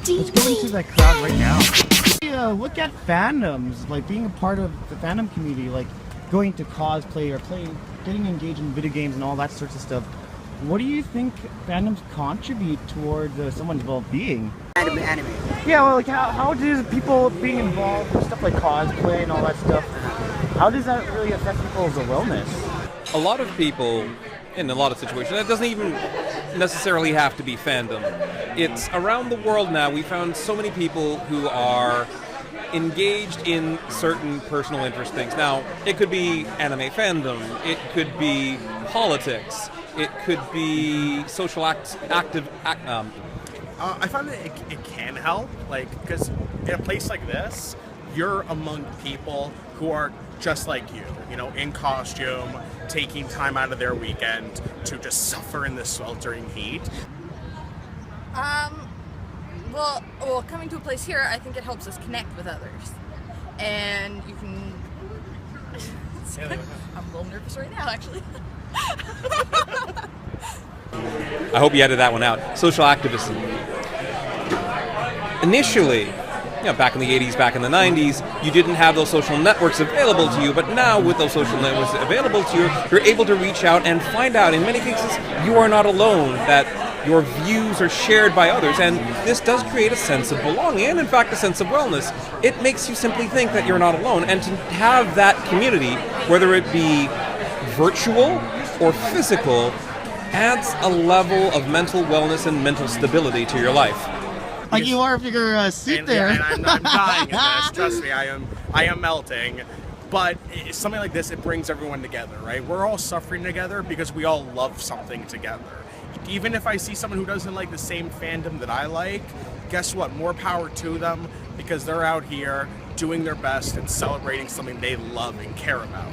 Let's go into that crowd right now. Look at fandoms, like being a part of the fandom community, like going to cosplay or getting engaged in video games and all that sorts of stuff. What do you think fandoms contribute towards someone's well-being? Anime. Yeah, well, like how does people being involved with stuff like cosplay and all that stuff, how does that really affect people's wellness? A lot of people, in a lot of situations, it doesn't even necessarily have to be fandom. It's around the world now, we found so many people who are engaged in certain personal interest things. Now, it could be anime fandom, it could be politics, it could be social I found that it can help, like, because in a place like this, you're among people who are just like you know, in costume, taking time out of their weekend to just suffer in the sweltering heat. Well, coming to a place here, I think it helps us connect with others, and you can. I'm a little nervous right now, actually. I hope you edited that one out. Social activism. Initially, back in the 80s, back in the 90s, you didn't have those social networks available to you, but now with those social networks available to you, you're able to reach out and find out, in many cases, you are not alone, that your views are shared by others, and this does create a sense of belonging, and in fact, a sense of wellness. It makes you simply think that you're not alone, and to have that community, whether it be virtual or physical, adds a level of mental wellness and mental stability to your life. Like you are if you're a seat there. And I'm dying at this. Trust me, I am melting. But something like this, it brings everyone together, right? We're all suffering together because we all love something together. Even if I see someone who doesn't like the same fandom that I like, guess what? More power to them, because they're out here doing their best and celebrating something they love and care about.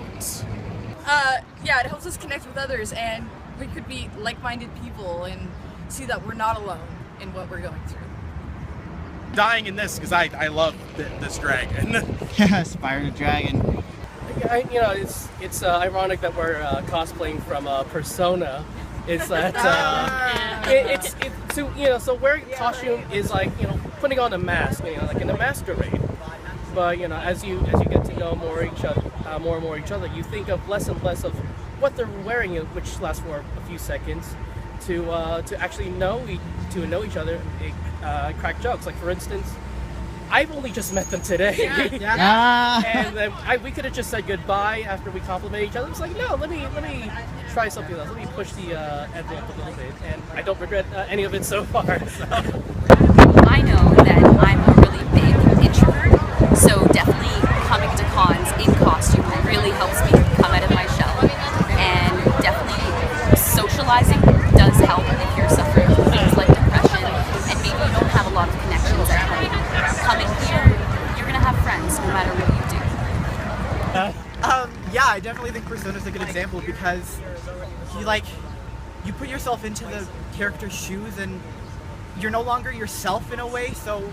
Yeah, it helps us connect with others, and we could be like-minded people and see that we're not alone in what we're going through. Dying in this because I love this dragon. Yeah, Aspire to Dragon. It's ironic that we're cosplaying from Persona. It's that so wearing a costume is like putting on a mask, like in a masquerade. But as you get to know more and more each other, you think of less and less of what they're wearing, which lasts for a few seconds, to actually know each other, crack jokes. Like for instance, I've only just met them today, and we could have just said goodbye after we complimented each other. It's like, no, let me try something else. Let me push the envelope a little bit, and I don't regret any of it so far. So. I know that I'm a really big introvert, so definitely coming to cons in costume really helps me come out of my shell, and definitely socializing does help if you're suffering from things like depression and maybe you don't have a lot of connections at home. Coming here, you're gonna have friends no matter what you do. Yeah, I definitely think Persona's a good example because you put yourself into the character's shoes and you're no longer yourself in a way, so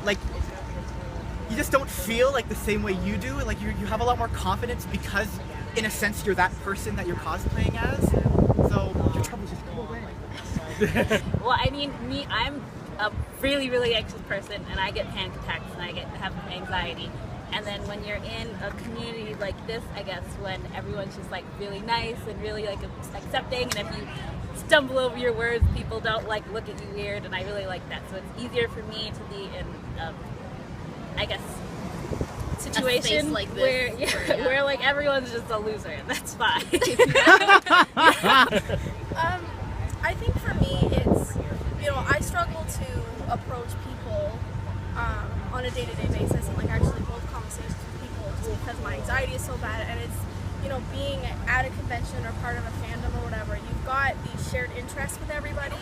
you just don't feel like the same way you do. Like you have a lot more confidence because in a sense you're that person that you're cosplaying as. So your troubles just go away. Well, I mean, I'm a really, really anxious person, and I get panic attacks, and I have anxiety. And then when you're in a community like this, I guess, when everyone's just like really nice and really like accepting, and if you stumble over your words, people don't like look at you weird, and I really like that. So it's easier for me to be in, I guess, situation like this, where like everyone's just a loser, and that's fine. I think for me, it's I struggle to approach people on a day-to-day basis and actually hold conversations with people just because my anxiety is so bad, and it's being at a convention or part of a fandom or whatever, you've got these shared interests with everybody,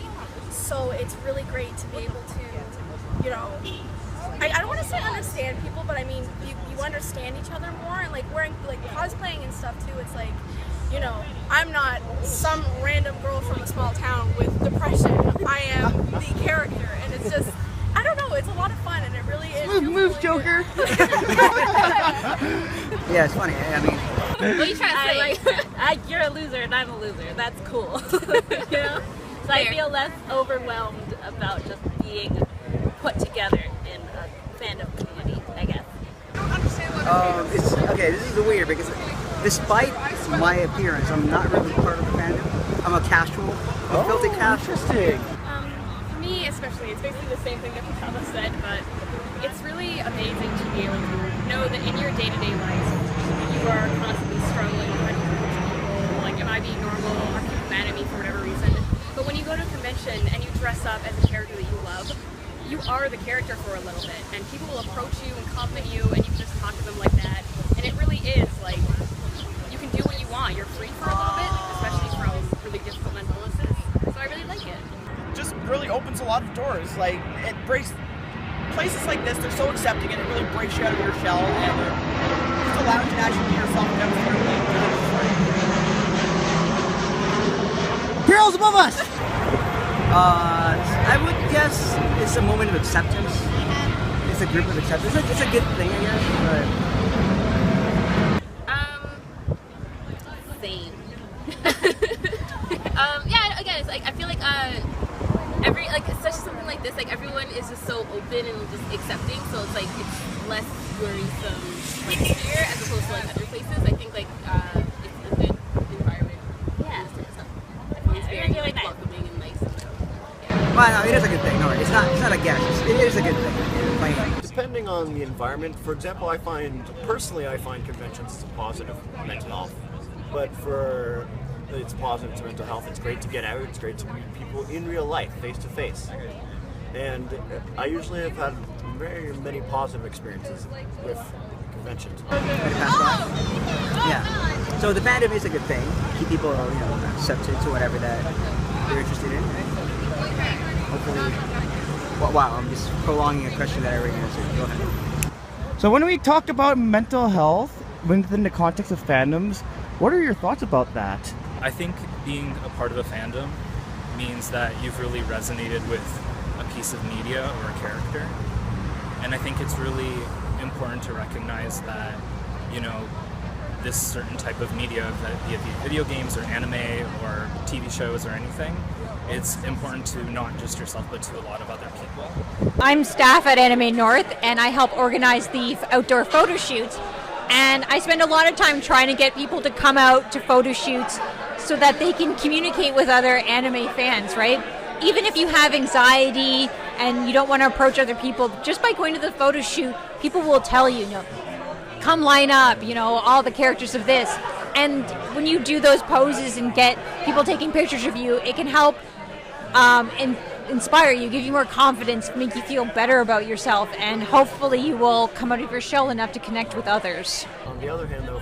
so it's really great to be able to I don't want to say understand people, but I mean you understand each other more, and wearing cosplaying and stuff too. It's I'm not some random girl from a small town with depression. I am the character, and it's just, I don't know, it's a lot of fun, and it really is. Move, Joker! Yeah, it's funny. I mean, What are you trying to say? You're a loser and I'm a loser. That's cool. So I feel less overwhelmed about just being put It's okay. This is weird because despite my appearance, I'm not really part of the fandom. I'm a casual, a filthy casual. Interesting. For me especially, it's basically the same thing that Patama said, but it's really amazing to be able to know that in your day-to-day life, you are constantly struggling with trying to approach people, like, am I being normal, are people mad at me for whatever reason? But when you go to a convention and you dress up as a character that you love, you are the character for a little bit, and people will approach you and compliment you, and you can just talk to them like that, and it really is, like, you can do what you want, you're free for a little bit, especially from really difficult mental illnesses, so I really like it. Just really opens a lot of doors. Like, it breaks places like this. They're so accepting, and it really breaks you out of your shell, and it just allows you to actually be yourself and Girls above us. I would guess it's a moment of acceptance. It's a group of acceptance. It's a good thing, I guess. But Same. Yeah, again, it's like I feel like especially something like this, like everyone is just so open and just accepting, so it's like it's less worrisome like here as opposed to like other places. I think like it's a good environment. Yeah, it's very like welcoming and nice. well, no, it is a good thing. No, it's not a guess. It is a good thing. Depending on the environment, for example, I find conventions positive mental health, but it's positive to mental health. It's great to get out. It's great to meet people in real life, face to face. And I usually have had very many positive experiences with conventions. Yeah. So the fandom is a good thing. Keep people, accepted to whatever that they're interested in. Hopefully. Wow, I'm just prolonging a question that I already answered. Go ahead. So when we talk about mental health within the context of fandoms, what are your thoughts about that? I think being a part of a fandom means that you've really resonated with a piece of media or a character. And I think it's really important to recognize that, this certain type of media, that be it video games or anime or TV shows or anything, it's important to not just yourself but to a lot of other people. I'm staff at Anime North and I help organize the outdoor photo shoots. And I spend a lot of time trying to get people to come out to photo shoots so that they can communicate with other anime fans, right? Even if you have anxiety and you don't want to approach other people, just by going to the photo shoot, people will tell you, come line up, all the characters of this. And when you do those poses and get people taking pictures of you, it can help inspire you, give you more confidence, make you feel better about yourself, and hopefully you will come out of your shell enough to connect with others. On the other hand, though,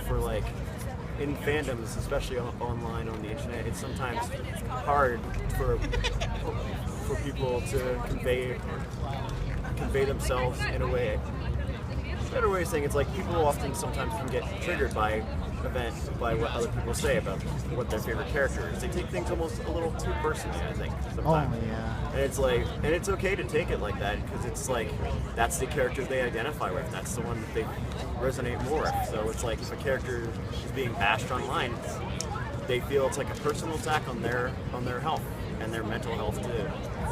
in fandoms, especially online on the internet, it's sometimes hard for people to convey themselves in a way. A better way of saying it's like people often sometimes can get triggered by what other people say about what their favorite character is. They take things almost a little too personally, I think, sometimes. Oh, yeah. And it's okay to take it like that because it's like that's the character they identify with. That's the one that they resonate more with. So it's like if a character is being bashed online, they feel it's like a personal attack on their health and their mental health too,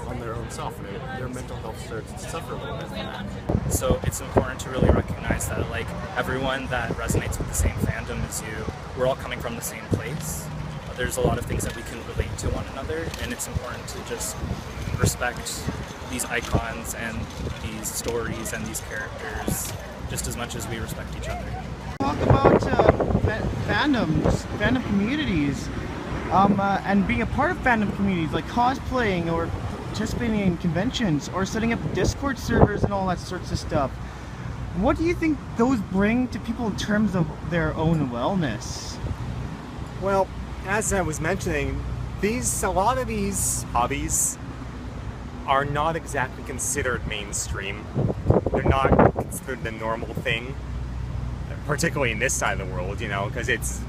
on their own self. And their mental health starts to suffer a little bit from that. So it's important to really recognize that like everyone that resonates with the same fandom as you, we're all coming from the same place. There's a lot of things that we can relate to one another, and it's important to just respect these icons and these stories and these characters just as much as we respect each other. Talk about fandoms, fandom communities, and being a part of fandom communities like cosplaying or participating in conventions or setting up Discord servers and all that sorts of stuff. What do you think those bring to people in terms of their own wellness? Well, as I was mentioning, a lot of these hobbies are not exactly considered mainstream. They're not considered the normal thing, particularly in this side of the world, because it's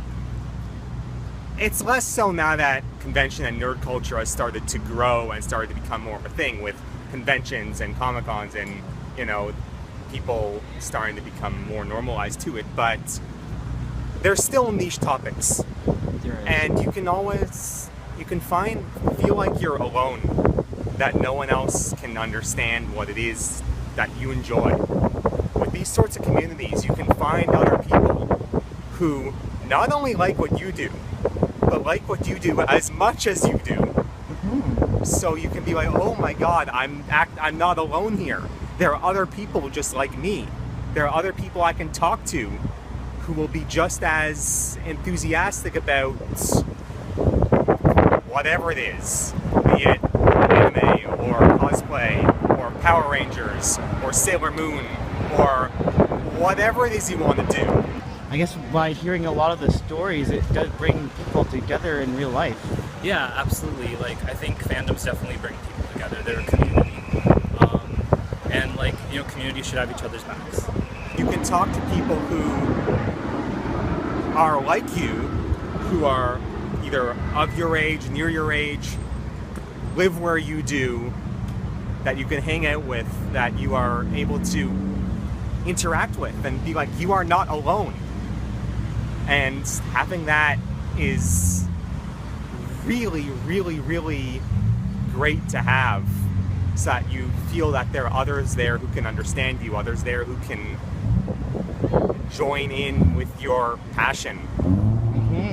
less so now that convention and nerd culture has started to grow and started to become more of a thing with conventions and Comic-Cons and, people starting to become more normalized to it, but there's still niche topics. And you can feel like you're alone, that no one else can understand what it is that you enjoy with these sorts of communities, you can find other people who not only like what you do, but like what you do as much as you do. So you can be like, oh my God, I'm not alone here. There are other people just like me. There are other people I can talk to who will be just as enthusiastic about whatever it is, be it anime or cosplay or Power Rangers or Sailor Moon or whatever it is you want to do. I guess by hearing a lot of the stories, it does bring people together in real life. Yeah, absolutely. Like, I think fandoms definitely bring people together. They're a community. And, like, you know, communities should have each other's backs. You can talk to people who are like you, who are either of your age, near your age, live where you do, that you can hang out with, that you are able to interact with and be like, you are not alone. And having that is really, really, really great to have, so that you feel that there are others there who can understand you, others there who can join in with your passion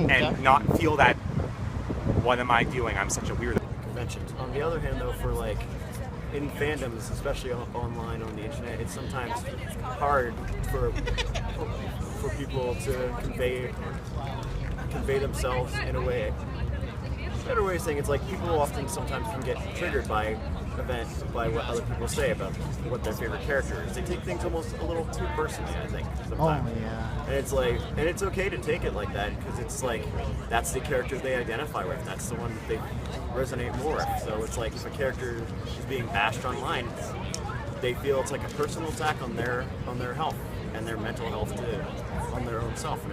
and not feel that, what am I doing? I'm such a weirdo. Conventions. On the other hand, though, for like in fandoms, especially online on the internet, it's sometimes hard for people to convey themselves in a way. A better way of saying it's like people often sometimes can get triggered by what other people say about what their favorite character is. They take things almost a little too personally, I think, sometimes. Oh, yeah. And it's like, and it's okay to take it like that, because it's like, that's the character they identify with. That's the one that they resonate more with. So it's like, if a character is being bashed online, they feel it's like a personal attack on their health and their mental health on their own self.